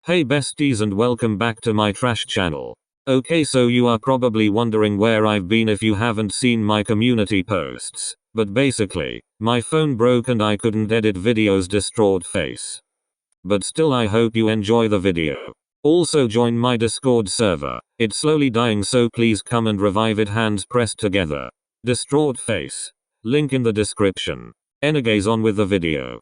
Hey besties and welcome back to my trash channel. Okay, so you are probably wondering where I've been if you haven't seen my community posts. But basically, my phone broke and I couldn't edit videos, distraught face. But still I hope you enjoy the video. Also join my Discord server. It's slowly dying, so please come and revive it, hands pressed together. Distraught face. Link in the description. 𝐤𝐚𝐬𝐲 on with the video.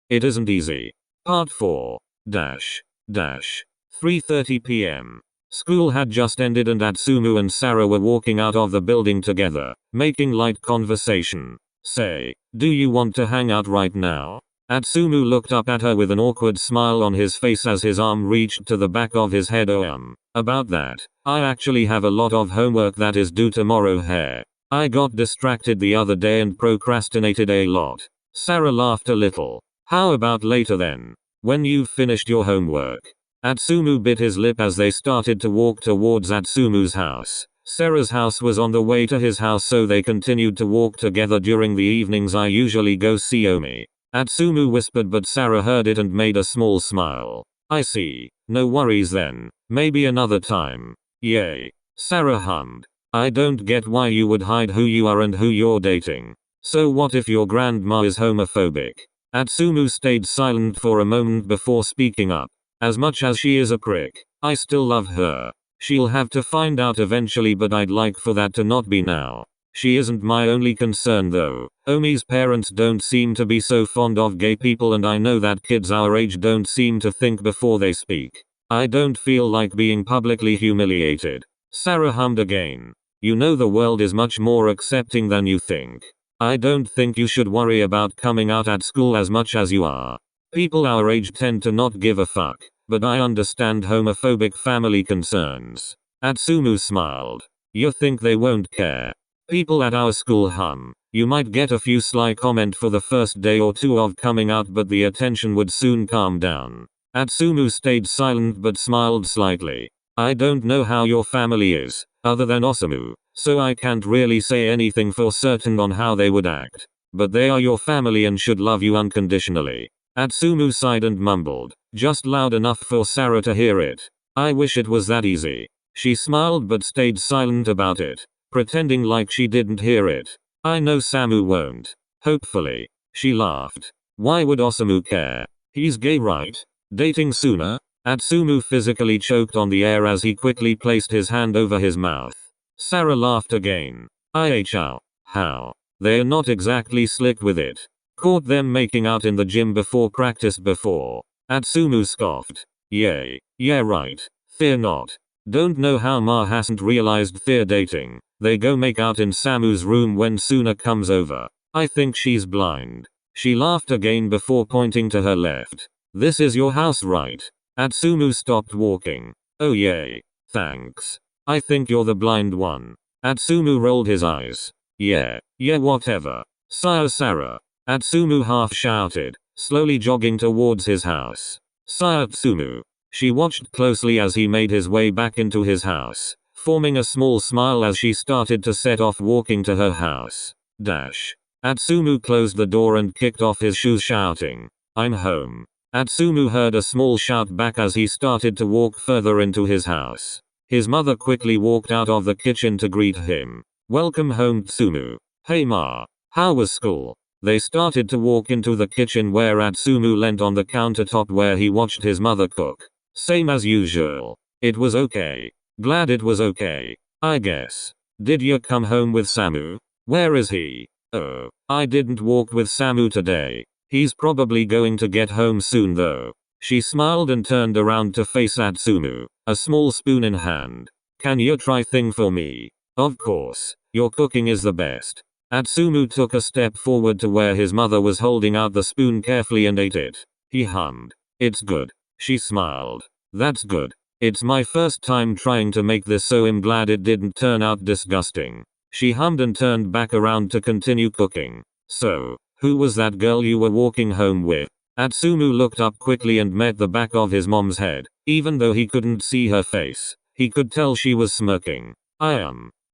It isn't easy. Part 4. 3:30 p.m. School had just ended and 𝐤𝐚𝐬𝐲 and Sarah were walking out of the building together, making light conversation. Say, do you want to hang out right now? 𝐤𝐚𝐬𝐲 looked up at her with an awkward smile on his face as his arm reached to the back of his head. About that, I actually have a lot of homework that is due tomorrow. I got distracted the other day and procrastinated a lot. Sarah laughed a little. How about later then? When you've finished your homework. 𝐤𝐚𝐬𝐲 bit his lip as they started to walk towards 𝐤𝐚𝐬𝐲's house. Sarah's house was on the way to his house, so they continued to walk together during the evenings. I usually go see Omi. 𝐤𝐚𝐬𝐲 whispered, but Sarah heard it and made a small smile. I see. No worries then. Maybe another time. Yay. Sarah hummed. I don't get why you would hide who you are and who you're dating. So what if your grandma is homophobic? 𝐤𝐚𝐬𝐲 stayed silent for a moment before speaking up. As much as she is a prick, I still love her. She'll have to find out eventually, but I'd like for that to not be now. She isn't my only concern though. Omi's parents don't seem to be so fond of gay people, and I know that kids our age don't seem to think before they speak. I don't feel like being publicly humiliated. Sarah hummed again. You know, the world is much more accepting than you think. I don't think you should worry about coming out at school as much as you are. People our age tend to not give a fuck, but I understand homophobic family concerns. 𝐤𝐚𝐬𝐲 smiled. You think they won't care? People at our school hum. You might get a few sly comment for the first day or two of coming out, but the attention would soon calm down. 𝐤𝐚𝐬𝐲 stayed silent but smiled slightly. I don't know how your family is, other than 𝐤𝐚𝐬𝐲, so I can't really say anything for certain on how they would act. But they are your family and should love you unconditionally. 𝐤𝐚𝐬𝐲 sighed and mumbled, just loud enough for Sarah to hear it. I wish it was that easy. She smiled but stayed silent about it, pretending like she didn't hear it. I know Samu won't. Hopefully. She laughed. Why would 𝐤𝐚𝐬𝐲 care? He's gay, right? Dating sooner? 𝐤𝐚𝐬𝐲 physically choked on the air as he quickly placed his hand over his mouth. Sarah laughed again. How? They're not exactly slick with it. Caught them making out in the gym before practice before. 𝐤𝐚𝐬𝐲 scoffed. Yay. Yeah right. Fear not. Don't know how Ma hasn't realized they're dating. They go make out in Samu's room when Suna comes over. I think she's blind. She laughed again before pointing to her left. This is your house, right? 𝐤𝐚𝐬𝐲 stopped walking. Oh yay. Thanks. I think you're the blind one. 𝐤𝐚𝐬𝐲 rolled his eyes. Yeah whatever. Sire Sarah. 𝐤𝐚𝐬𝐲 half shouted, slowly jogging towards his house. Sire 𝐤𝐚𝐬𝐲. She watched closely as he made his way back into his house, forming a small smile as she started to set off walking to her house. 𝐤𝐚𝐬𝐲 closed the door and kicked off his shoes, shouting, I'm home. 𝐤𝐚𝐬𝐲 heard a small shout back as he started to walk further into his house. His mother quickly walked out of the kitchen to greet him. Welcome home, 𝐤𝐚𝐬𝐲. Hey Ma. How was school? They started to walk into the kitchen where 𝐤𝐚𝐬𝐲 leant on the countertop where he watched his mother cook. Same as usual. It was okay. Glad it was okay. I guess. Did you come home with Samu? Where is he? Oh, I didn't walk with Samu today. He's probably going to get home soon though. She smiled and turned around to face 𝐤𝐚𝐬𝐲, a small spoon in hand. Can you try thing for me? Of course. Your cooking is the best. 𝐤𝐚𝐬𝐲 took a step forward to where his mother was holding out the spoon carefully and ate it. He hummed. It's good. She smiled. That's good. It's my first time trying to make this, so I'm glad it didn't turn out disgusting. She hummed and turned back around to continue cooking. So, who was that girl you were walking home with? 𝐤𝐚𝐬𝐲 looked up quickly and met the back of his mom's head. Even though he couldn't see her face, he could tell she was smirking.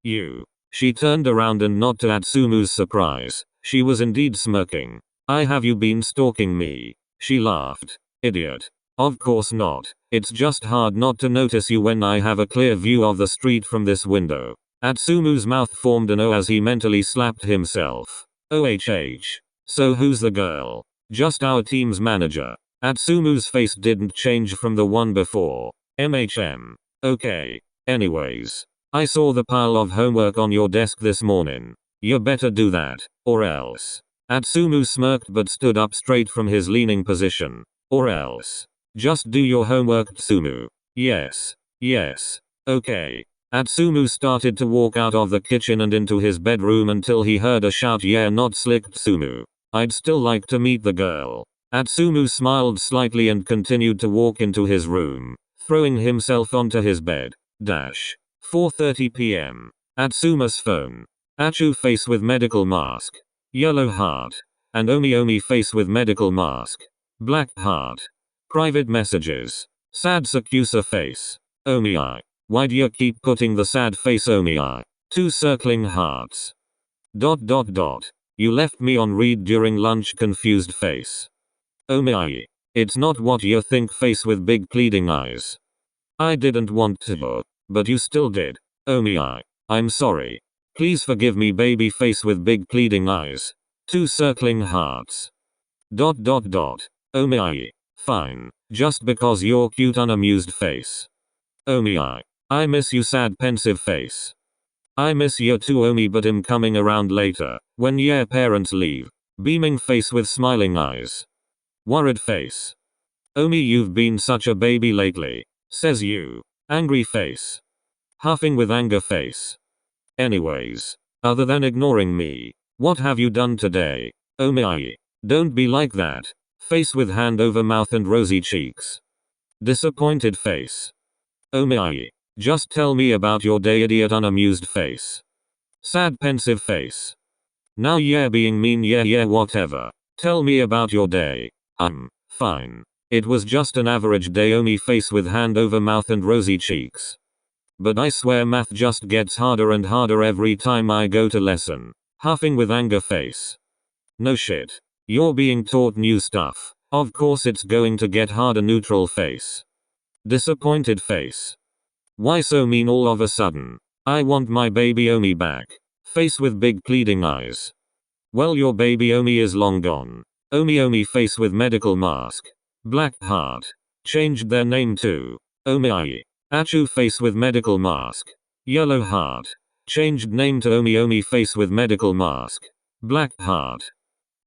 You. She turned around and not to 𝐤𝐚𝐬𝐲's surprise. She was indeed smirking. Have you been stalking me? She laughed. Idiot. Of course not. It's just hard not to notice you when I have a clear view of the street from this window. Atsumu's mouth formed an O as he mentally slapped himself. OHH. So who's the girl? Just our team's manager. Atsumu's face didn't change from the one before. MHM. Okay. Anyways. I saw the pile of homework on your desk this morning. You better do that, or else. Atsumu smirked but stood up straight from his leaning position. Or else. Just do your homework, Tsumu. Yes. Yes. Okay. Atsumu started to walk out of the kitchen and into his bedroom until he heard a shout, "Yeah, not slick, Tsumu. I'd still like to meet the girl." Atsumu smiled slightly and continued to walk into his room, throwing himself onto his bed. 4:30 p.m. Atsuma's phone. Achu face with medical mask. Yellow heart. And Omi face with medical mask. Black heart. Private messages. Sad Sakusa face. Omi. Why do you keep putting the sad face, Omi? 2 circling hearts. ... You left me on read during lunch, confused face. Omi. It's not what you think, face with big pleading eyes. I didn't want to, but you still did. Omi. I'm sorry. Please forgive me, baby face with big pleading eyes. 2 circling hearts. ... Omi. Fine. Just because you're cute, unamused face. Omi. I miss you, sad pensive face. I miss you too, Omi, but I'm coming around later, when your parents leave. Beaming face with smiling eyes. Worried face. Omi, you've been such a baby lately. Says you. Angry face. Huffing with anger face. Anyways. Other than ignoring me, what have you done today? Omi. Don't be like that. Face with hand over mouth and rosy cheeks. Disappointed face. Omi. Just tell me about your day, idiot, unamused face. Sad pensive face. Now yeah, being mean, yeah whatever. Tell me about your day. Fine. It was just an average day, Omi face with hand over mouth and rosy cheeks. But I swear math just gets harder and harder every time I go to lesson. Huffing with anger face. No shit. You're being taught new stuff. Of course it's going to get harder, neutral face. Disappointed face. Why so mean all of a sudden? I want my baby Omi back. Face with big pleading eyes. Well, your baby Omi is long gone. Omi face with medical mask. Black heart. Changed their name to Omi. Achu face with medical mask. Yellow heart. Changed name to Omi face with medical mask. Black heart.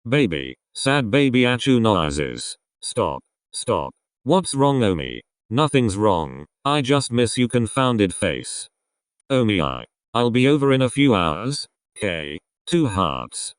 Baby. Sad baby Achu noises. Stop. What's wrong, Omi? Nothing's wrong. I just miss you, confounded face. Omi. I'll be over in a few hours. K. 2 hearts.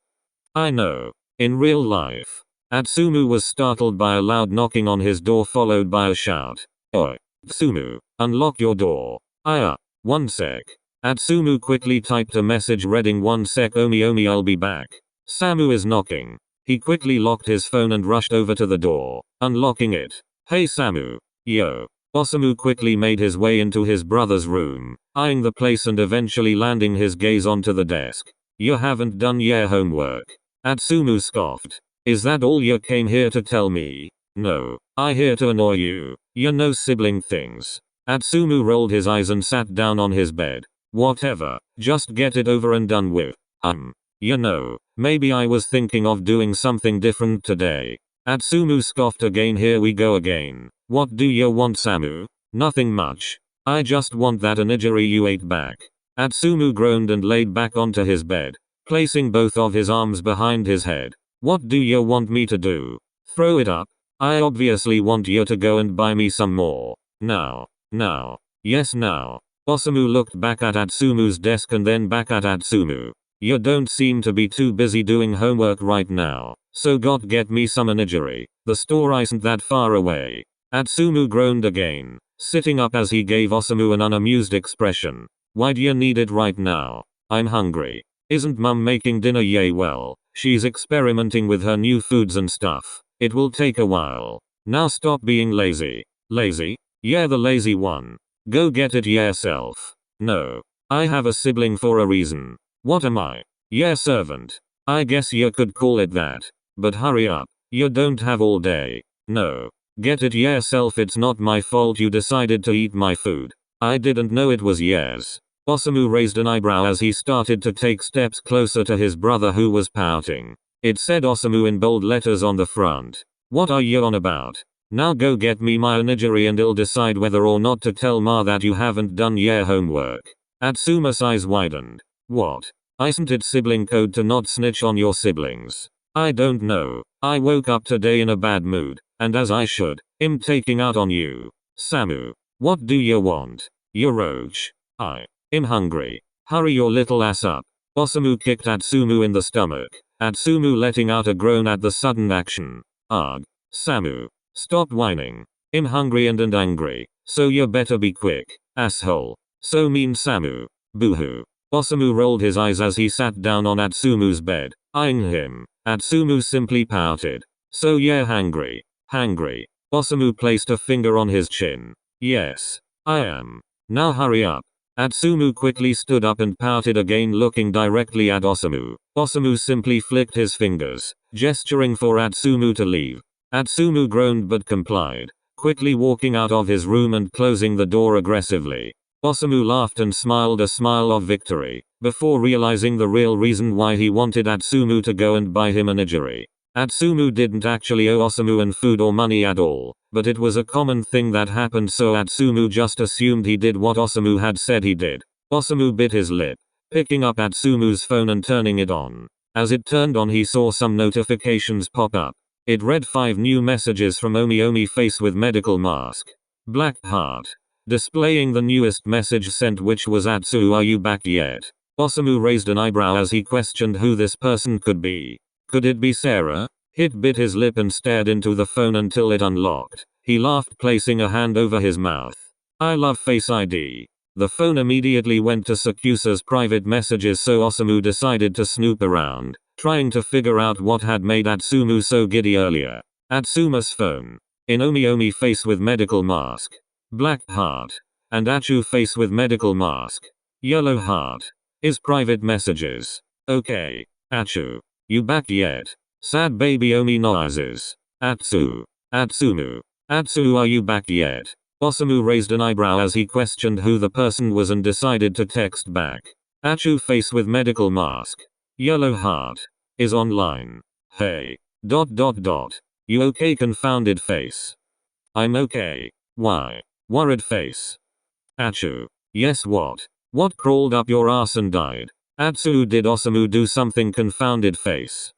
I know. In real life. Atsumu was startled by a loud knocking on his door, followed by a shout. Oi. Atsumu. Unlock your door. 1 sec. Atsumu quickly typed a message reading, 1 sec Omi, I'll be back. Samu is knocking. He quickly locked his phone and rushed over to the door, unlocking it. Hey Samu. Yo. Osamu quickly made his way into his brother's room, eyeing the place and eventually landing his gaze onto the desk. You haven't done your homework. Atsumu scoffed. Is that all you came here to tell me? No. I here to annoy you. You know sibling things. Atsumu rolled his eyes and sat down on his bed. Whatever. Just get it over and done with. You know, maybe I was thinking of doing something different today. Atsumu scoffed again. Here we go again. What do you want, Samu? Nothing much. I just want that onigiri you ate back. Atsumu groaned and laid back onto his bed, placing both of his arms behind his head. What do you want me to do? Throw it up? I obviously want you to go and buy me some more. Now. Yes, now. Osamu looked back at Atsumu's desk and then back at Atsumu. You don't seem to be too busy doing homework right now, so get me some onigiri. The store isn't that far away. Atsumu groaned again, sitting up as he gave Osamu an unamused expression. Why do you need it right now? I'm hungry. Isn't mum making dinner? Yay, well, she's experimenting with her new foods and stuff. It will take a while. Now stop being lazy. Lazy? Yeah, the lazy one. Go get it yourself. No. I have a sibling for a reason. What am I? Yeah, servant. I guess you could call it that. But hurry up. You don't have all day. No. Get it yourself, it's not my fault you decided to eat my food. I didn't know it was yours. Osamu raised an eyebrow as he started to take steps closer to his brother who was pouting. It said Osamu in bold letters on the front. What are you on about? Now go get me my onigiri and I'll decide whether or not to tell Ma that you haven't done your homework. Atsuma's eyes widened. What? Isn't it sibling code to not snitch on your siblings? I don't know. I woke up today in a bad mood, and as I should, I'm taking out on you. Samu. What do you want? Orochi. I'm hungry. Hurry your little ass up. Osamu kicked Atsumu in the stomach. Atsumu letting out a groan at the sudden action. Ugh. Samu. Stop whining. I'm hungry and angry, so you better be quick, asshole. So mean Samu. Boo-hoo. Osamu rolled his eyes as he sat down on Atsumu's bed, eyeing him. Atsumu simply pouted. So you're hangry. Hangry. Osamu placed a finger on his chin. Yes, I am. Now hurry up. Atsumu quickly stood up and pouted again, looking directly at Osamu. Osamu simply flicked his fingers, gesturing for Atsumu to leave. Atsumu groaned but complied, quickly walking out of his room and closing the door aggressively. Osamu laughed and smiled a smile of victory, before realizing the real reason why he wanted Atsumu to go and buy him an onigiri. Atsumu didn't actually owe Osamu an food or money at all, but it was a common thing that happened, so Atsumu just assumed he did what Osamu had said he did. Osamu bit his lip, picking up Atsumu's phone and turning it on. As it turned on, he saw some notifications pop up. It read 5 new messages from 𝐤𝐬𝐬𝐬 face with medical mask. Black heart. Displaying the newest message sent, which was Atsu, are you back yet? Osamu raised an eyebrow as he questioned who this person could be. Could it be Sarah? He bit his lip and stared into the phone until it unlocked. He laughed, placing a hand over his mouth. I love Face ID. The phone immediately went to Sakusa's private messages, so Osamu decided to snoop around, trying to figure out what had made Atsumu so giddy earlier. Atsuma's phone. In 𝐤𝐬𝐬𝐬 face with medical mask. Black heart. And Achu face with medical mask. Yellow heart. Is private messages. Okay. Achu. You back yet? Sad baby 𝐤𝐬𝐬𝐬 noises. Atsu. Atsumu. Atsu, are you back yet? Osamu raised an eyebrow as he questioned who the person was and decided to text back. Achu face with medical mask. Yellow heart. Is online. Hey. ... You okay, confounded face? I'm okay. Why? Worried face. Achu. Yes, what? What crawled up your ass and died? Atsu, did Osamu do something, confounded face?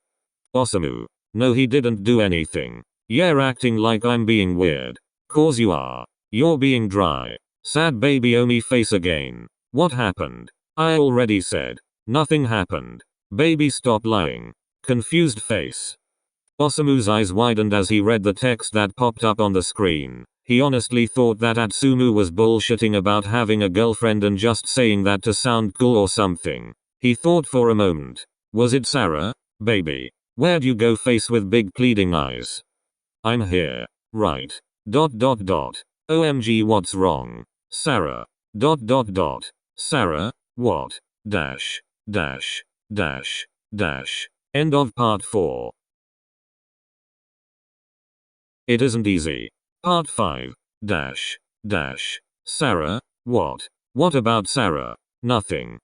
Osamu. No, he didn't do anything. You're acting like I'm being weird. Cause you are. You're being dry. Sad baby 𝐤𝐬𝐬𝐬𝐬 face again. What happened? I already said. Nothing happened. Baby, stop lying. Confused face. Osamu's eyes widened as he read the text that popped up on the screen. He honestly thought that Atsumu was bullshitting about having a girlfriend and just saying that to sound cool or something. He thought for a moment. Was it Sarah? Baby. Where'd you go, face with big pleading eyes? I'm here. Right. ... OMG, what's wrong? Sarah. ... Sarah? What? ... End of part 4. It isn't easy. Part 5. ... Sarah? What? What about Sarah? Nothing. ...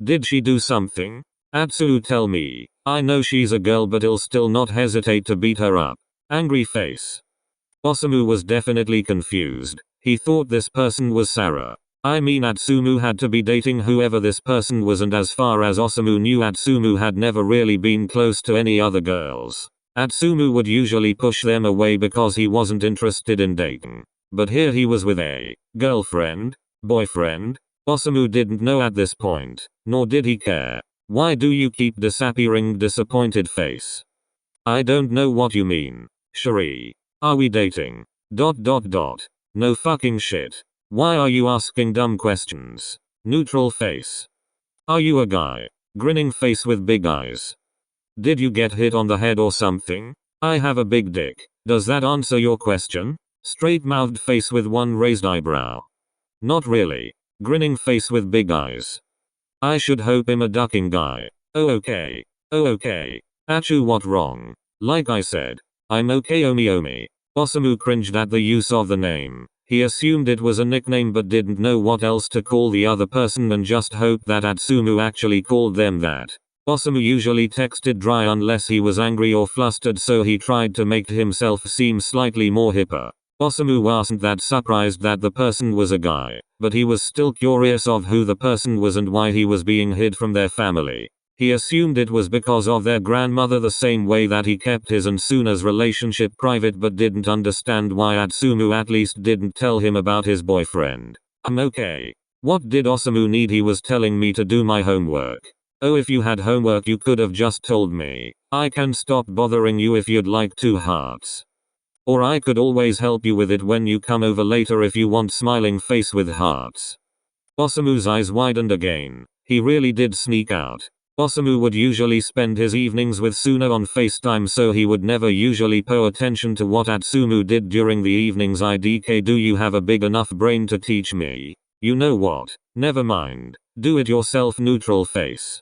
Did she do something? Atsu, tell me. I know she's a girl, but I'll still not hesitate to beat her up. Angry face. Osamu was definitely confused. He thought this person was Sarah. I mean, Atsumu had to be dating whoever this person was, and as far as Osamu knew, Atsumu had never really been close to any other girls. Atsumu would usually push them away because he wasn't interested in dating. But here he was with a girlfriend? Boyfriend? Osamu didn't know at this point, nor did he care. Why do you keep disappearing, disappointed face? I don't know what you mean. Shuri. Are we dating? ... No fucking shit. Why are you asking dumb questions? Neutral face. Are you a guy? Grinning face with big eyes. Did you get hit on the head or something? I have a big dick. Does that answer your question? Straight-mouthed face with one raised eyebrow. Not really. Grinning face with big eyes. I should hope I'm a ducking guy. Oh okay. Oh okay. Achu, what wrong? Like I said. I'm okay, 𝐤𝐬𝐬𝐬𝐬𝐬. Osamu cringed at the use of the name. He assumed it was a nickname but didn't know what else to call the other person and just hoped that Atsumu actually called them that. Osamu usually texted dry unless he was angry or flustered, so he tried to make himself seem slightly more hipper. Osamu wasn't that surprised that the person was a guy, but he was still curious of who the person was and why he was being hid from their family. He assumed it was because of their grandmother, the same way that he kept his and Suna's relationship private, but didn't understand why Atsumu at least didn't tell him about his boyfriend. I'm okay. What did Osamu need? He was telling me to do my homework. Oh, if you had homework you could have just told me. I can stop bothering you if you'd like 2 hearts. Or I could always help you with it when you come over later if you want smiling face with hearts. Osamu's eyes widened again. He really did sneak out. Osamu would usually spend his evenings with Suna on FaceTime, so he would never usually pay attention to what Atsumu did during the evenings. IDK, do you have a big enough brain to teach me? You know what? Never mind. Do it yourself, neutral face.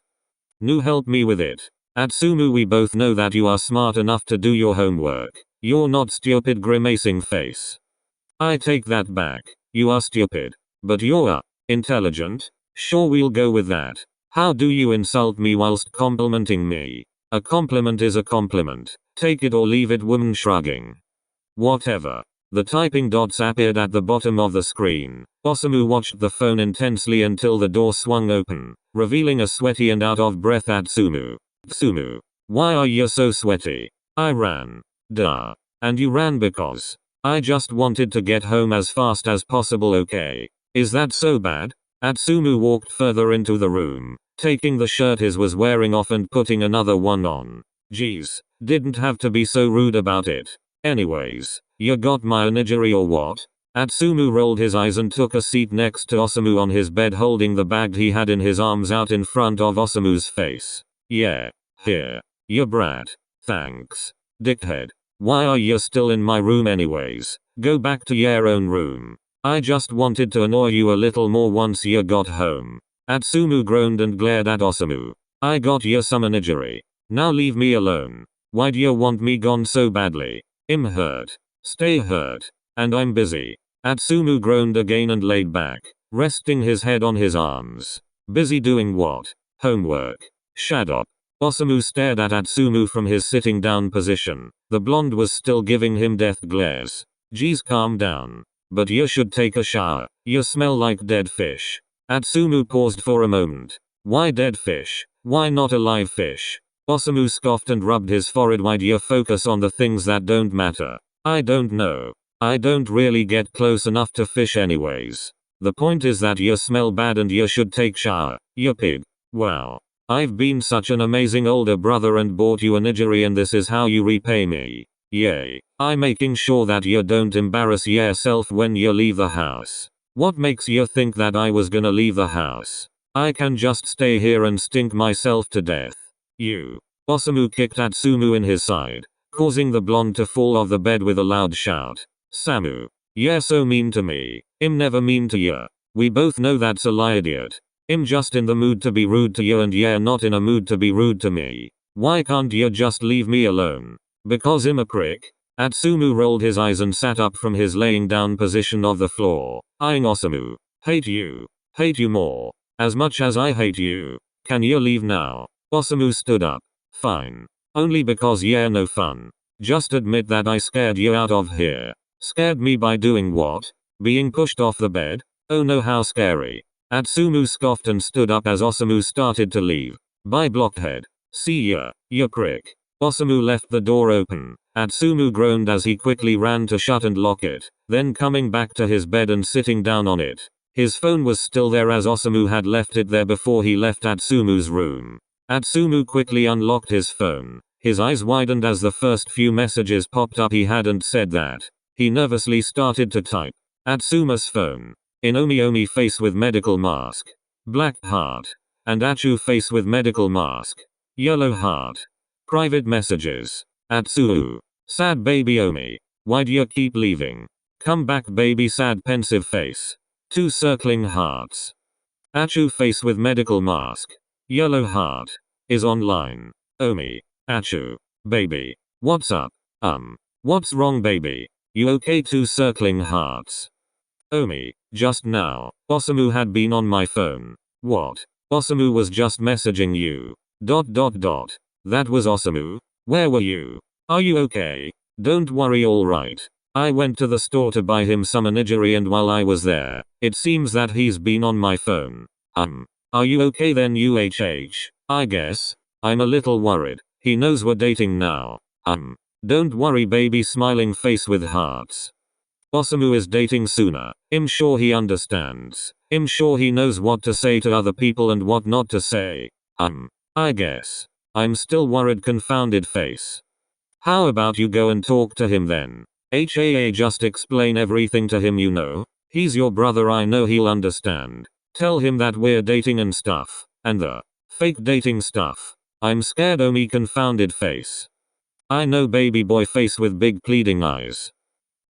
Nu, help me with it. Atsumu, we both know that you are smart enough to do your homework. You're not stupid, grimacing face. I take that back. You are stupid. But you're intelligent? Sure, we'll go with that. How do you insult me whilst complimenting me? A compliment is a compliment. Take it or leave it, woman shrugging. Whatever. The typing dots appeared at the bottom of the screen. Osamu watched the phone intensely until the door swung open, revealing a sweaty and out of breath Atsumu. Atsumu, why are you so sweaty? I ran. Duh. And you ran because I just wanted to get home as fast as possible, okay? Is that so bad? Atsumu walked further into the room, taking the shirt he was wearing off and putting another one on. Geez, didn't have to be so rude about it. Anyways, you got my onigiri or what? Atsumu rolled his eyes and took a seat next to Osamu on his bed, holding the bag he had in his arms out in front of Osamu's face. Yeah, here. You brat. Thanks. Dickhead. Why are you still in my room anyways? Go back to your own room. I just wanted to annoy you a little more once you got home. Atsumu groaned and glared at Osamu. I got you some onigiri. Now leave me alone. Why do you want me gone so badly? I'm hurt. Stay hurt. And I'm busy. Atsumu groaned again and laid back, resting his head on his arms. Busy doing what? Homework. Shut up. Osamu stared at Atsumu from his sitting down position. The blonde was still giving him death glares. Geez, calm down. But you should take a shower. You smell like dead fish. Atsumu paused for a moment. Why dead fish? Why not a live fish? Osamu scoffed and rubbed his forehead. Why do you focus on the things that don't matter? I don't know. I don't really get close enough to fish anyways. The point is that you smell bad and you should take shower, you pig. Wow. I've been such an amazing older brother and bought you onigiri, and this is how you repay me. Yay. I'm making sure that you don't embarrass yourself when you leave the house. What makes you think that I was gonna leave the house? I can just stay here and stink myself to death. You. Osamu kicked Atsumu in his side, causing the blonde to fall off the bed with a loud shout. Samu. You're so mean to me. I'm never mean to you. We both know that's a lie, idiot. I'm just in the mood to be rude to you and you're not in a mood to be rude to me. Why can't you just leave me alone? Because I'm a prick? Atsumu rolled his eyes and sat up from his laying down position of the floor, eyeing Osamu. Hate you. Hate you more. As much as I hate you. Can you leave now? Osamu stood up. Fine. Only because you're no fun. Just admit that I scared you out of here. Scared me by doing what? Being pushed off the bed? Oh no, how scary. Atsumu scoffed and stood up as Osamu started to leave. Bye, blockhead. See ya, you prick. Osamu left the door open. Atsumu groaned as he quickly ran to shut and lock it, then coming back to his bed and sitting down on it. His phone was still there as Osamu had left it there before he left Atsumu's room. Atsumu quickly unlocked his phone. His eyes widened as the first few messages popped up. He hadn't said that. He nervously started to type. Atsuma's phone. Inomi face with medical mask. Black heart. And Achu face with medical mask. Yellow heart. Private messages. Atsu. Sad baby Omi. Why do you keep leaving? Come back baby, sad pensive face. 2 circling hearts. Achu face with medical mask. Yellow heart. Is online. Omi. Achu. Baby. What's up? What's wrong baby? You okay? 2 circling hearts. Omi, just now, Osamu had been on my phone. What? Osamu was just messaging you. ... That was Osamu? Where were you? Are you okay? Don't worry, alright. I went to the store to buy him some onigiri, and while I was there, it seems that he's been on my phone. Are you okay then? I guess. I'm a little worried. He knows we're dating now. Don't worry baby, smiling face with hearts. Osamu is dating Suna. I'm sure he understands. I'm sure he knows what to say to other people and what not to say. I guess. I'm still worried, confounded face. How about you go and talk to him then? Just explain everything to him, you know. He's your brother, I know he'll understand. Tell him that we're dating and stuff. And the fake dating stuff. I'm scared, Omi, confounded face. I know, baby boy face with big pleading eyes.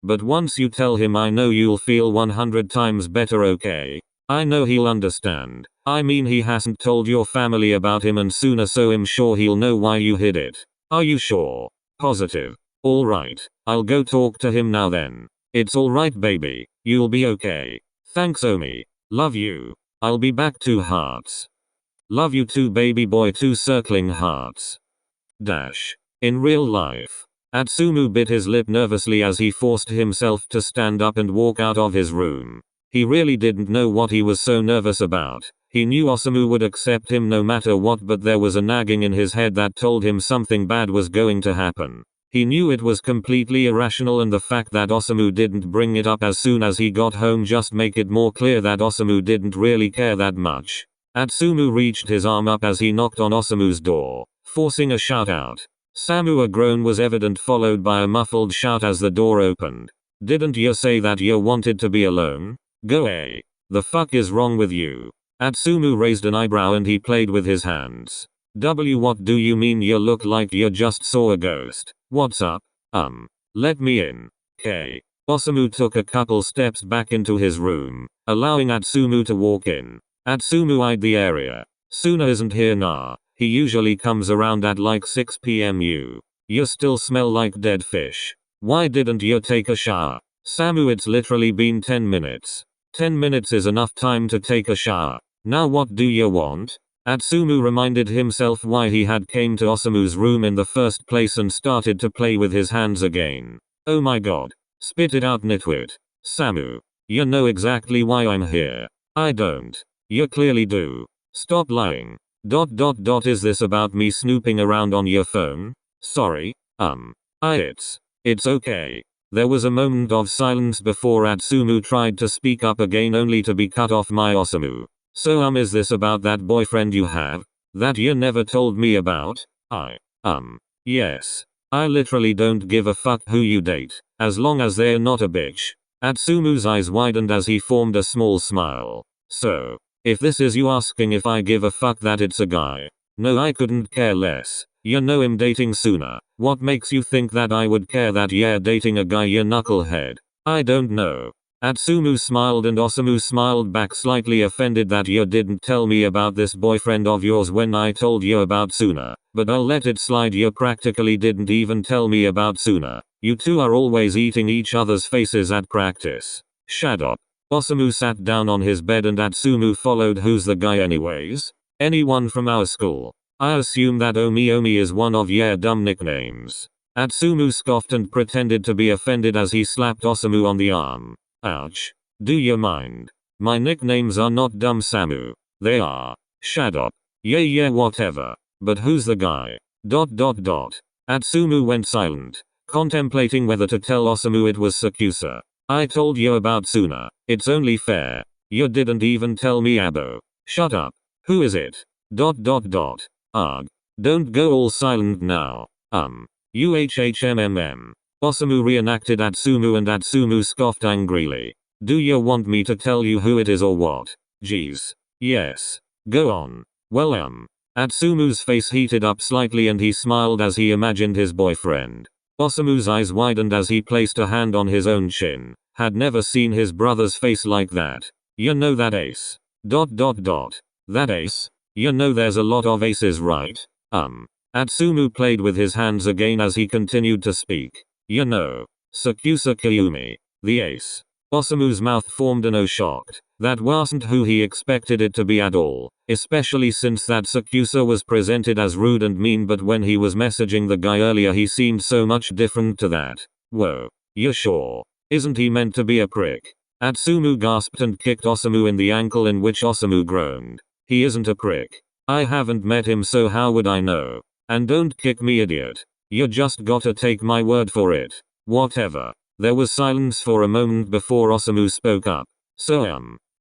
But once you tell him, I know you'll feel 100 times better, okay? I know he'll understand. I mean, he hasn't told your family about him and Suna, so I'm sure he'll know why you hid it. Are you sure? Positive. Alright, I'll go talk to him now then. It's alright baby, you'll be okay. Thanks Omi. Love you. I'll be back, 2 hearts. Love you too baby boy, 2 circling hearts. In real life, Atsumu bit his lip nervously as he forced himself to stand up and walk out of his room. He really didn't know what he was so nervous about. He knew Osamu would accept him no matter what, but there was a nagging in his head that told him something bad was going to happen. He knew it was completely irrational, and the fact that Osamu didn't bring it up as soon as he got home just make it more clear that Osamu didn't really care that much. Atsumu reached his arm up as he knocked on Osamu's door, forcing a shout out. Samu, a groan was evident, followed by a muffled shout as the door opened. Didn't you say that you wanted to be alone? Go away. The fuck is wrong with you? Atsumu raised an eyebrow and he played with his hands. What do you mean? You look like you just saw a ghost. What's up? Let me in. K. Osamu took a couple steps back into his room, allowing Atsumu to walk in. Atsumu eyed the area. Suna isn't here, nah. He usually comes around at like 6 p.m. You still smell like dead fish. Why didn't you take a shower? Samu, it's literally been 10 minutes. 10 minutes is enough time to take a shower. Now what do you want? Atsumu reminded himself why he had came to Osamu's room in the first place and started to play with his hands again. Oh my god. Spit it out, nitwit. Samu. You know exactly why I'm here. I don't. You clearly do. Stop lying. ... Is this about me snooping around on your phone? Sorry. It's okay. There was a moment of silence before Atsumu tried to speak up again, only to be cut off by Osamu. So is this about that boyfriend you have? That you never told me about? Yes. I literally don't give a fuck who you date, as long as they're not a bitch. Atsumu's eyes widened as he formed a small smile. So, if this is you asking if I give a fuck that it's a guy. No, I couldn't care less. You know I'm dating Suna. What makes you think that I would care that you're dating a guy, you knucklehead? I don't know. Atsumu smiled and Osamu smiled back, slightly offended that you didn't tell me about this boyfriend of yours when I told you about Suna. But I'll let it slide, you practically didn't even tell me about Suna. You two are always eating each other's faces at practice. Shut up. Osamu sat down on his bed and Atsumu followed. Who's the guy anyways? Anyone from our school. I assume that Omi is one of your dumb nicknames. Atsumu scoffed and pretended to be offended as he slapped Osamu on the arm. Ouch. Do you mind? My nicknames are not dumb, Samu. They are. Shut up. Yeah, whatever. But who's the guy? ... Atsumu went silent, contemplating whether to tell Osamu it was Sakusa. I told you about Suna. It's only fair. You didn't even tell me, Abo. Shut up. Who is it? ... Ugh. Don't go all silent now. 𝐢𝐬𝐬𝐿. Osamu reenacted Atsumu and Atsumu scoffed angrily. Do you want me to tell you who it is or what? Jeez. Yes. Go on. Well, Atsumu's face heated up slightly and he smiled as he imagined his boyfriend. Osamu's eyes widened as he placed a hand on his own chin. Had never seen his brother's face like that. You know that ace. ... That ace? You know there's a lot of aces, right? Atsumu played with his hands again as he continued to speak. You know, Sakusa Kyumi. The ace. Osamu's mouth formed an O shocked. That wasn't who he expected it to be at all, especially since that Sakusa was presented as rude and mean, but when he was messaging the guy earlier he seemed so much different to that. Whoa. You're sure? Isn't he meant to be a prick? Atsumu gasped and kicked Osamu in the ankle, in which Osamu groaned. He isn't a prick. I haven't met him, so how would I know? And don't kick me, idiot. You just gotta take my word for it. Whatever. There was silence for a moment before Osamu spoke up. So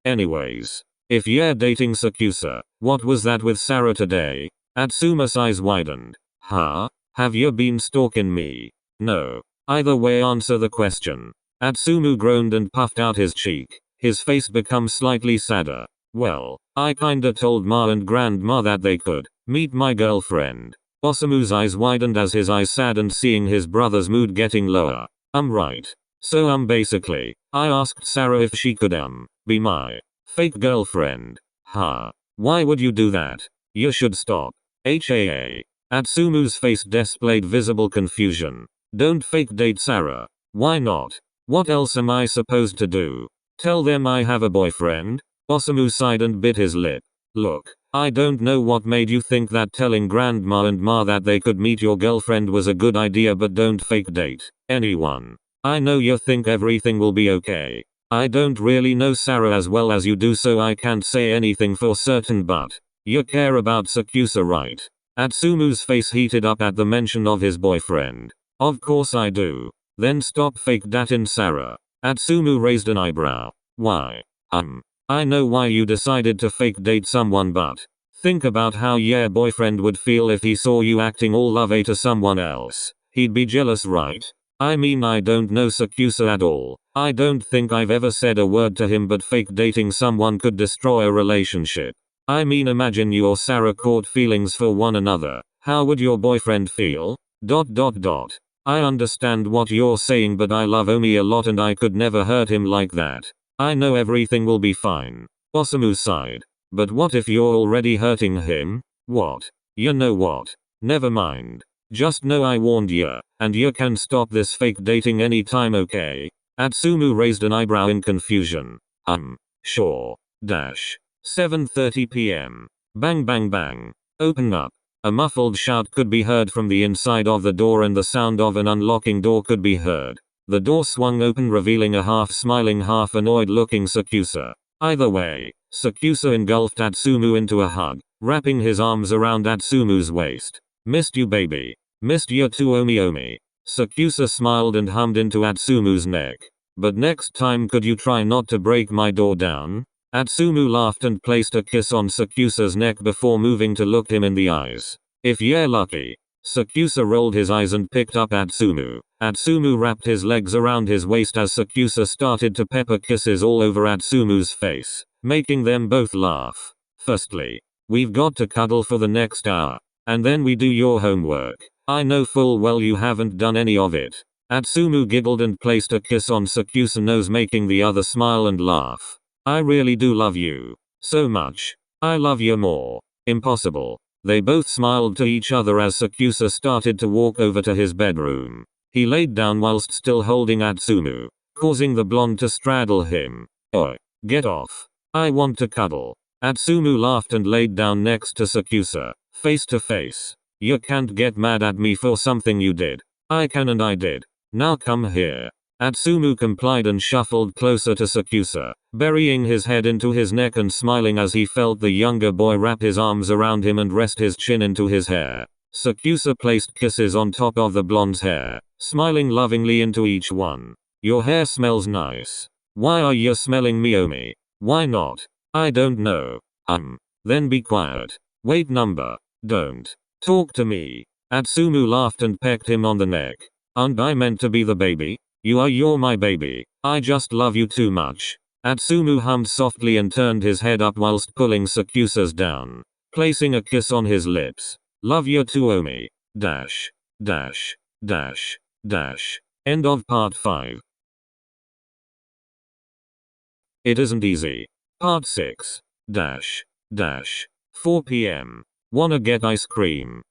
anyways. If you're dating Sakusa, what was that with Sarah today? Atsuma's eyes widened. Huh? Have you been stalking me? No. Either way, answer the question. Atsumu groaned and puffed out his cheek. His face became slightly sadder. Well, I kinda told Ma and Grandma that they could meet my girlfriend. Osamu's eyes widened as his eyes saddened, seeing his brother's mood getting lower. Right. So basically, I asked Sarah if she could be my fake girlfriend. Huh? Why would you do that? You should stop. HAA. Atsumu's face displayed visible confusion. Don't fake date Sarah. Why not? What else am I supposed to do? Tell them I have a boyfriend? Osamu sighed and bit his lip. Look, I don't know what made you think that telling Grandma and Ma that they could meet your girlfriend was a good idea, but don't fake date anyone. I know you think everything will be okay. I don't really know Sarah as well as you do, so I can't say anything for certain, but you care about Sakusa, right? Atsumu's face heated up at the mention of his boyfriend. Of course I do. Then stop fake dating Sarah. Atsumu raised an eyebrow. Why? I know why you decided to fake date someone, but think about how your boyfriend would feel if he saw you acting all lovey to someone else. He'd be jealous, right? I mean, I don't know Sakusa at all. I don't think I've ever said a word to him, but fake dating someone could destroy a relationship. I mean, imagine you or Sarah caught feelings for one another. How would your boyfriend feel? I understand what you're saying, but I love Omi a lot and I could never hurt him like that. I know everything will be fine. Osamu sighed. But what if you're already hurting him? What? You know what? Never mind. Just know I warned you, and you can stop this fake dating anytime, okay? Atsumu raised an eyebrow in confusion. Sure. 7:30 p.m. Bang bang bang. Open up. A muffled shout could be heard from the inside of the door, and the sound of an unlocking door could be heard. The door swung open, revealing a half-smiling, half-annoyed-looking Sakusa. Either way, Sakusa engulfed Atsumu into a hug, wrapping his arms around Atsumu's waist. Missed you, baby. Missed you too, Omi. Sakusa smiled and hummed into Atsumu's neck. But next time, could you try not to break my door down? Atsumu laughed and placed a kiss on Sakusa's neck before moving to look him in the eyes. If you're lucky. Sakusa rolled his eyes and picked up Atsumu. Atsumu wrapped his legs around his waist as Sakusa started to pepper kisses all over Atsumu's face, making them both laugh. Firstly, we've got to cuddle for the next hour. And then we do your homework. I know full well you haven't done any of it. Atsumu giggled and placed a kiss on Sakusa's nose, making the other smile and laugh. I really do love you. So much. I love you more. Impossible. They both smiled to each other as Sakusa started to walk over to his bedroom. He laid down whilst still holding Atsumu, causing the blonde to straddle him. Oh, get off. I want to cuddle. Atsumu laughed and laid down next to Sakusa, face to face. You can't get mad at me for something you did. I can, and I did. Now come here. Atsumu complied and shuffled closer to Sakusa, burying his head into his neck and smiling as he felt the younger boy wrap his arms around him and rest his chin into his hair. Sakusa placed kisses on top of the blonde's hair, smiling lovingly into each one. Your hair smells nice. Why are you smelling me, Omi? Why not? I don't know. Then be quiet. Wait, don't talk to me. Atsumu laughed and pecked him on the neck. Aren't I meant to be the baby? You're my baby. I just love you too much. Atsumu hummed softly and turned his head up whilst pulling Sakusa's down, placing a kiss on his lips. Love you too, Omi. End of part 5. It isn't easy. Part 6. 4 p.m. Wanna get ice cream?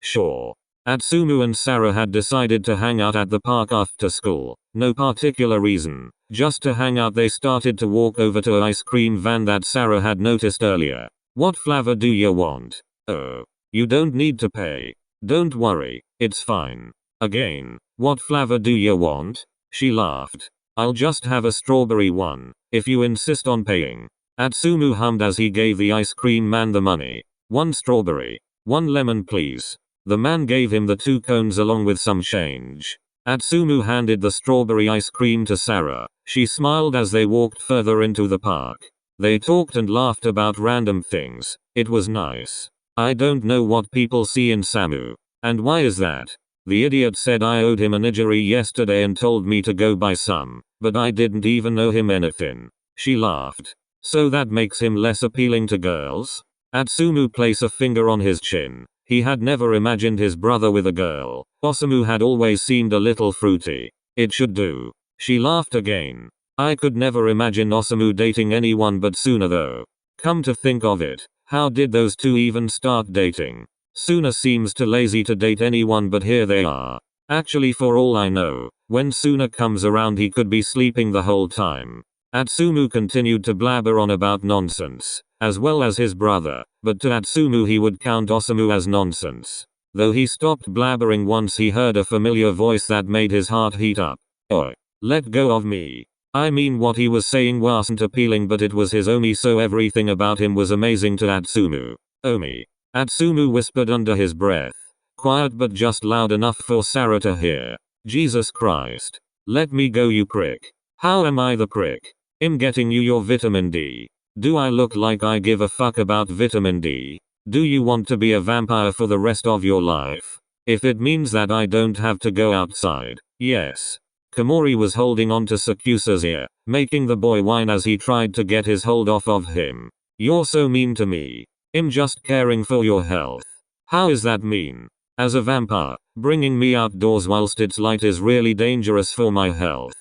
Sure. Atsumu and Sarah had decided to hang out at the park after school. No particular reason. Just to hang out. They started to walk over to an ice cream van that Sarah had noticed earlier. What flavor do you want? Oh. You don't need to pay. Don't worry. It's fine. Again. What flavor do you want? She laughed. I'll just have a strawberry one, if you insist on paying. Atsumu hummed as he gave the ice cream man the money. 1 strawberry. 1 lemon please. The man gave him the 2 cones along with some change. Atsumu handed the strawberry ice cream to Sarah. She smiled as they walked further into the park. They talked and laughed about random things. It was nice. I don't know what people see in Samu. And why is that? The idiot said I owed him a nigiri yesterday and told me to go buy some, but I didn't even owe him anything. She laughed. So that makes him less appealing to girls? Atsumu placed a finger on his chin. He had never imagined his brother with a girl. Osamu had always seemed a little fruity. It should do. She laughed again. I could never imagine Osamu dating anyone but Suna though. Come to think of it, how did those two even start dating? Suna seems too lazy to date anyone but here they are. Actually for all I know, when Suna comes around he could be sleeping the whole time. Atsumu continued to blabber on about nonsense, as well as his brother, but to Atsumu he would count Osamu as nonsense. Though he stopped blabbering once he heard a familiar voice that made his heart heat up. Oi. Let go of me. I mean what he was saying wasn't appealing but it was his Omi so everything about him was amazing to Atsumu. Omi. Atsumu whispered under his breath. Quiet but just loud enough for Sarah to hear. Jesus Christ. Let me go you prick. How am I the prick? I'm getting you your vitamin D. Do I look like I give a fuck about vitamin D? Do you want to be a vampire for the rest of your life? If it means that I don't have to go outside, yes. Komori was holding on to Sakusa's ear, making the boy whine as he tried to get his hold off of him. You're so mean to me. I'm just caring for your health. How is that mean? As a vampire, bringing me outdoors whilst it's light is really dangerous for my health.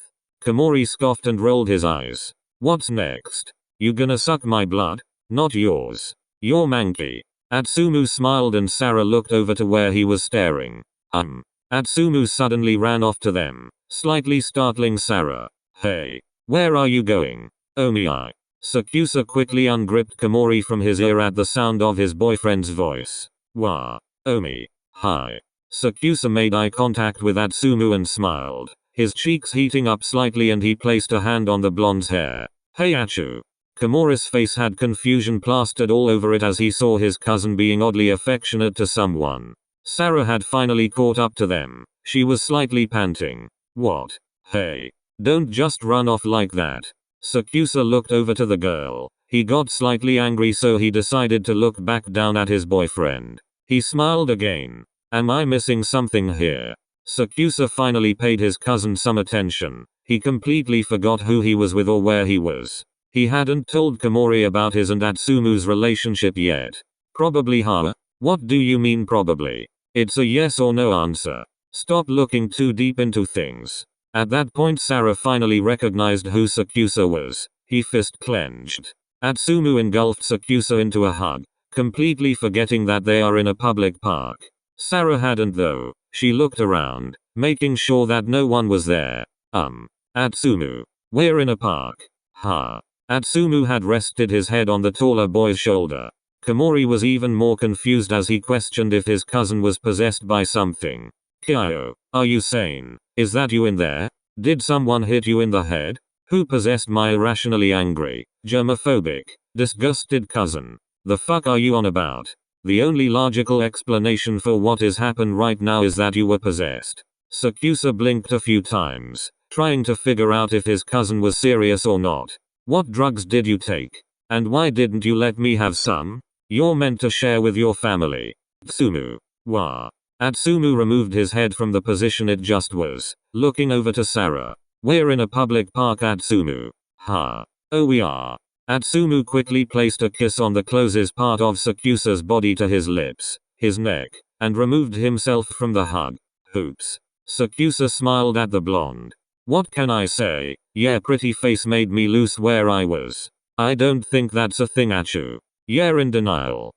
Komori scoffed and rolled his eyes. What's next? You gonna suck my blood? Not yours. You're manky. Atsumu smiled and Sarah looked over to where he was staring. Atsumu suddenly ran off to them, slightly startling Sarah. Hey. Where are you going? Omi-I. Sakusa quickly ungripped Komori from his ear at the sound of his boyfriend's voice. Wah. Omi. Hi. Sakusa made eye contact with Atsumu and smiled, his cheeks heating up slightly and he placed a hand on the blonde's hair. Hey Achu. Komori's face had confusion plastered all over it as he saw his cousin being oddly affectionate to someone. Sarah had finally caught up to them. She was slightly panting. What? Hey. Don't just run off like that. Sakusa looked over to the girl. He got slightly angry so he decided to look back down at his boyfriend. He smiled again. Am I missing something here? Sakusa finally paid his cousin some attention. He completely forgot who he was with or where he was. He hadn't told Komori about his and Atsumu's relationship yet. Probably huh? What do you mean probably? It's a yes or no answer. Stop looking too deep into things. At that point Sarah finally recognized who Sakusa was. He fist clenched. Atsumu engulfed Sakusa into a hug, completely forgetting that they are in a public park. Sarah hadn't though. She looked around, making sure that no one was there. Atsumu. We're in a park. Ha. Atsumu had rested his head on the taller boy's shoulder. Komori was even more confused as he questioned if his cousin was possessed by something. Kyo, are you sane? Is that you in there? Did someone hit you in the head? Who possessed my irrationally angry, germophobic, disgusted cousin? The fuck are you on about? The only logical explanation for what is happened right now is that you were possessed. Sakusa blinked a few times, trying to figure out if his cousin was serious or not. What drugs did you take? And why didn't you let me have some? You're meant to share with your family. Atsumu. Wah. Atsumu removed his head from the position it just was, looking over to Sarah. We're in a public park Atsumu. Ha. Oh we are. Atsumu quickly placed a kiss on the closest part of Sakusa's body to his lips, his neck, and removed himself from the hug. Oops. Sakusa smiled at the blonde. What can I say? Yeah, pretty face made me lose where I was. I don't think that's a thing Achu. Yeah, in denial.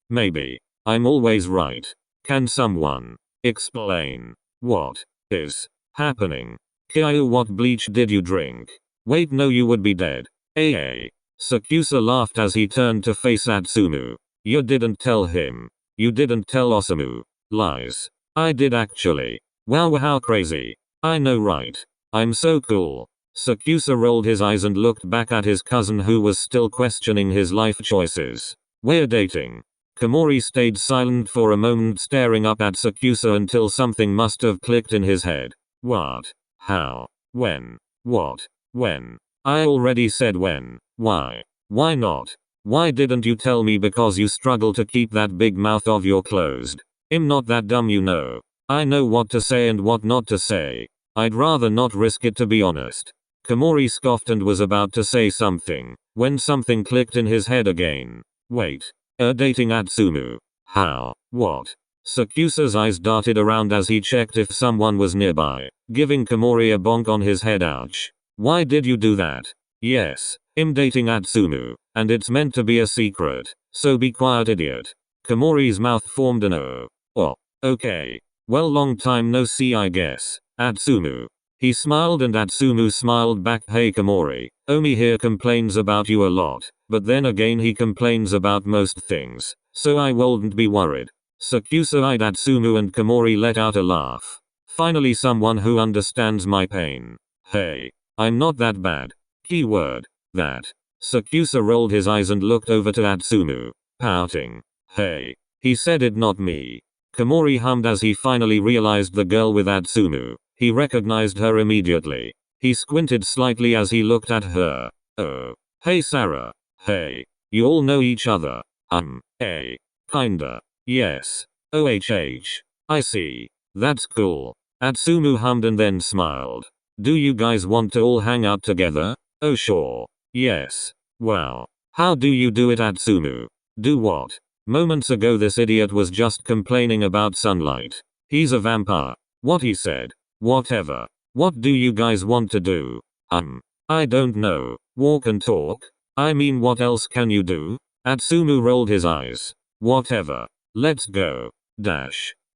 Maybe. I'm always right. Can someone Explain. What is happening? 𝐤𝐚𝐬𝐲, what bleach did you drink? Wait, no, you would be dead. Sakuatsu laughed as he turned to face Atsumu. You didn't tell him. You didn't tell Osamu. Lies. I did actually. Wow, how crazy. I know, right? I'm so cool. Sakuatsu rolled his eyes and looked back at his cousin, who was still questioning his life choices. We're dating. Komori stayed silent for a moment, staring up at Sakuatsu until something must have clicked in his head. What? How? When? What? When? I already said when. Why? Why not? Why didn't you tell me? Because you struggle to keep that big mouth of yours closed. I'm not that dumb, you know. I know what to say and what not to say. I'd rather not risk it, to be honest. Komori scoffed and was about to say something when something clicked in his head again. Wait. Dating Atsumu. How? What? Sakuatsu's eyes darted around as he checked if someone was nearby, giving Komori a bonk on his head. Ouch. Why did you do that? Yes, I'm dating Atsumu, and it's meant to be a secret, so be quiet, idiot. Komori's mouth formed an O. Oh, okay. Well, long time no see, I guess. Atsumu. He smiled and Atsumu smiled back. Hey Komori, Omi here complains about you a lot, but then again he complains about most things, so I wouldn't be worried. Sakuatsu eyed Atsumu and Komori let out a laugh. Finally someone who understands my pain. Hey, I'm not that bad. Keyword. That. Sakuatsu rolled his eyes and looked over to Atsumu, pouting. Hey. He said it, not me. Komori hummed as he finally realized the girl with Atsumu. He recognized her immediately. He squinted slightly as he looked at her. Oh. Hey Sarah. Hey. You all know each other. Kinda. Yes. OHH. I see. That's cool. Atsumu hummed and then smiled. Do you guys want to all hang out together? Oh sure. Yes. Wow. How do you do it, Atsumu? Do what? Moments ago this idiot was just complaining about sunlight. He's a vampire. What he said. Whatever. What do you guys want to do? I don't know. Walk and talk? I mean, what else can you do? Atsumu rolled his eyes. Whatever. Let's go.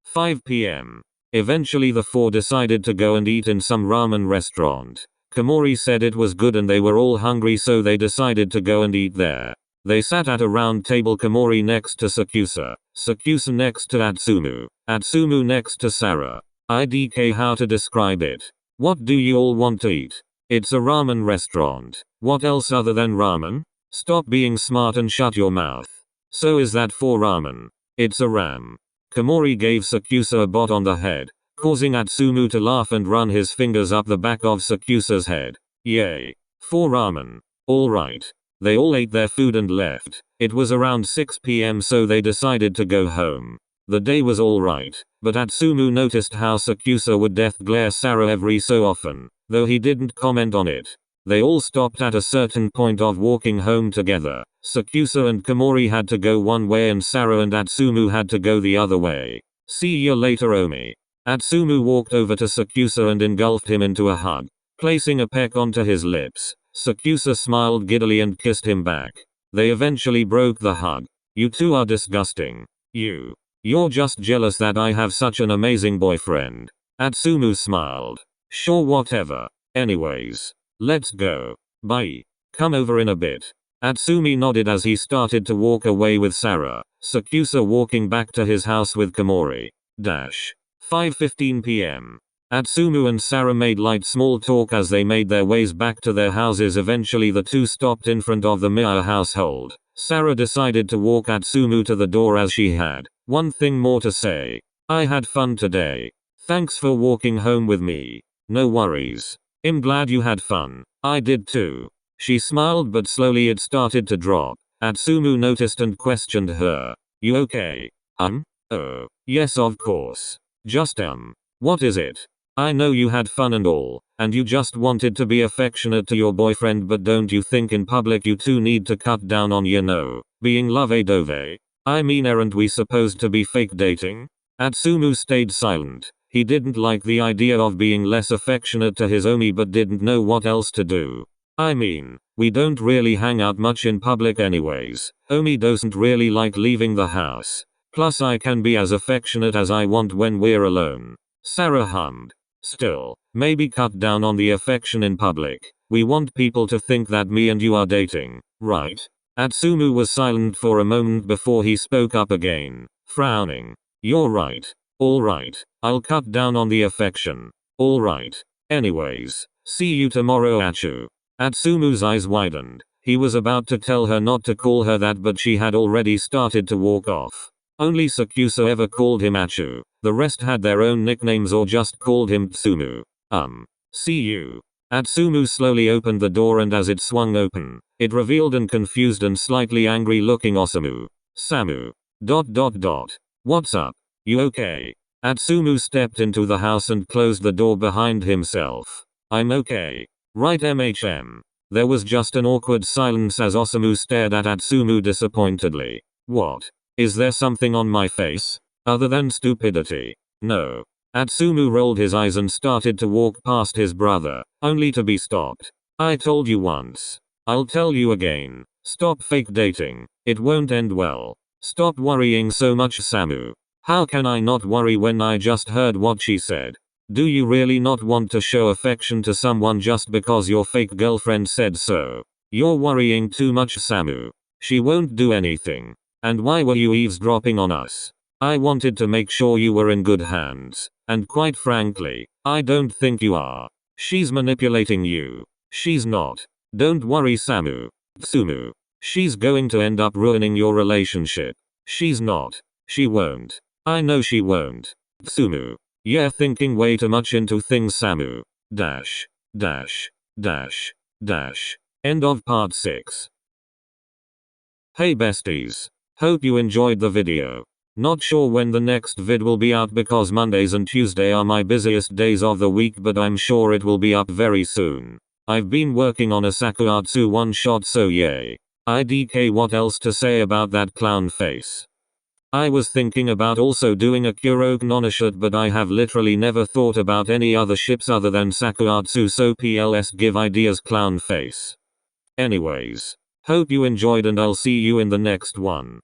5 p.m. Eventually the four decided to go and eat in some ramen restaurant. Komori said it was good and they were all hungry, so they decided to go and eat there. They sat at a round table, Komori next to Sakuatsu, Sakuatsu next to Atsumu, Atsumu next to Sarah. IDK, how to describe it? What do you all want to eat? It's a ramen restaurant. What else other than ramen? Stop being smart and shut your mouth. So is that for ramen? It's a ram. Komori gave Sakuatsu a bot on the head, causing Atsumu to laugh and run his fingers up the back of Sakuatsu's head. Yay. For ramen. Alright. They all ate their food and left. It was around 6 p.m. so they decided to go home. The day was alright, but Atsumu noticed how Sakuatsu would death glare Sarah every so often, though he didn't comment on it. They all stopped at a certain point of walking home together. Sakuatsu and Komori had to go one way and Sarah and Atsumu had to go the other way. See you later, Omi. Atsumu walked over to Sakuatsu and engulfed him into a hug, placing a peck onto his lips. Sakuatsu smiled giddily and kissed him back. They eventually broke the hug. You two are disgusting. You're just jealous that I have such an amazing boyfriend. Atsumu smiled. Sure, whatever. Anyways. Let's go. Bye. Come over in a bit. Atsumi nodded as he started to walk away with Sarah. Sakuatsu walking back to his house with Komori. 5:15 p.m. Atsumu and Sarah made light small talk as they made their ways back to their houses. Eventually the two stopped in front of the Miya household. Sarah decided to walk Atsumu to the door as she had one thing more to say. I had fun today. Thanks for walking home with me. No worries. I'm glad you had fun. I did too. She smiled, but slowly it started to drop. Atsumu noticed and questioned her. You okay? Oh, yes of course. Just what is it? I know you had fun and all, and you just wanted to be affectionate to your boyfriend, but don't you think in public you two need to cut down on being love-a-dove? I mean, aren't we supposed to be fake dating? Atsumu stayed silent. He didn't like the idea of being less affectionate to his Omi but didn't know what else to do. I mean, we don't really hang out much in public anyways. Omi doesn't really like leaving the house. Plus I can be as affectionate as I want when we're alone. Sarah hummed. Still, maybe cut down on the affection in public. We want people to think that me and you are dating, right? Atsumu was silent for a moment before he spoke up again, frowning. You're right. Alright, I'll cut down on the affection. Alright. Anyways, see you tomorrow, Achu. Atsumu's eyes widened. He was about to tell her not to call her that, but she had already started to walk off. Only Sakuatsu ever called him Achu. The rest had their own nicknames or just called him Tsumu. See you. Atsumu slowly opened the door, and as it swung open, it revealed an confused and slightly angry looking Osamu. Samu. ... What's up? You okay? Atsumu stepped into the house and closed the door behind himself. I'm okay. Right, MHM. There was just an awkward silence as Osamu stared at Atsumu disappointedly. What? Is there something on my face? Other than stupidity? No. Atsumu rolled his eyes and started to walk past his brother, only to be stopped. I told you once. I'll tell you again. Stop fake dating. It won't end well. Stop worrying so much, Samu. How can I not worry when I just heard what she said? Do you really not want to show affection to someone just because your fake girlfriend said so? You're worrying too much, Samu. She won't do anything. And why were you eavesdropping on us? I wanted to make sure you were in good hands. And quite frankly, I don't think you are. She's manipulating you. She's not. Don't worry, Samu. Tsumu. She's going to end up ruining your relationship. She's not. She won't. I know she won't. Tsumu. Yeah, thinking way too much into things, Samu. End of part 6. Hey besties. Hope you enjoyed the video. Not sure when the next vid will be out because Mondays and Tuesday are my busiest days of the week, but I'm sure it will be up very soon. I've been working on a Sakuatsu one shot, so yay. IDK, what else to say about that clown face? I was thinking about also doing a 𝐤𝐚𝐬𝐲, but I have literally never thought about any other ships other than Sakuatsu, so PLS give ideas, clown face. Anyways, hope you enjoyed and I'll see you in the next one.